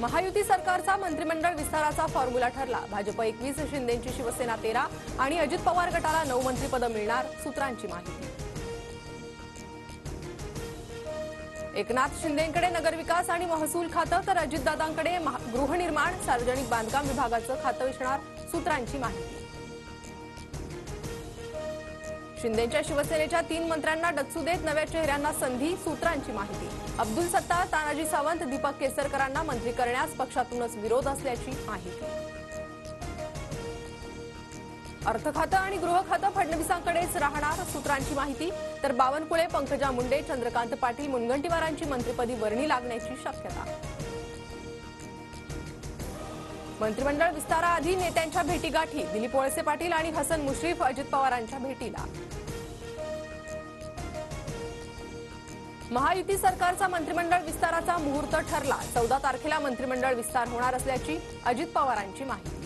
महायुती सरकारचा मंत्रिमंडळ विस्ताराचा फॉर्म्युला ठरला। भाजप 21, शिंदेची शिवसेना 13 आणि अजित पवार गटाला 9 मंत्रिपद मिळणार, सूत्रांची माहिती। एकनाथ शिंदेंकडे नगरविकास आणि महसूल खातं तर अजितदादांकडे गृहनिर्माण सार्वजनिक बांधकाम विभागाचं खातं असणार, सूत्रांची माहिती। शिंदेच्या शिवसेनेच्या 3 मंत्र्यांना डच्चू देत नव्या चेहऱ्यांना संधी, सूत्रांची माहिती। अब्दुल सत्तार, तानाजी सावंत, दीपक केसरकरांना मंत्री करण्यास पक्षातूनच विरोध असल्याची माहिती। अर्थ खातं आणि गृह खातं फडणवीसांकडेच राहणार, सूत्रांची माहिती। तर बावनकुळे, पंकजा मुंडे, चंद्रकांत पाटील, मुनगंटीवारांची मंत्रिपदी वर्णी लागण्याची शक्यता। मंत्रिमंडळ विस्ताराआधी नेत्यांच्या भेटीगाठी, दिलीप वळसे पाटील आणि हसन मुश्रीफ अजित पवारांच्या भेटीला। महायुती सरकारचा मंत्रिमंडळ विस्ताराचा मुहूर्त ठरला। 14 तारखेला मंत्रिमंडळ विस्तार होणार असल्याची अजित पवारांची माहिती।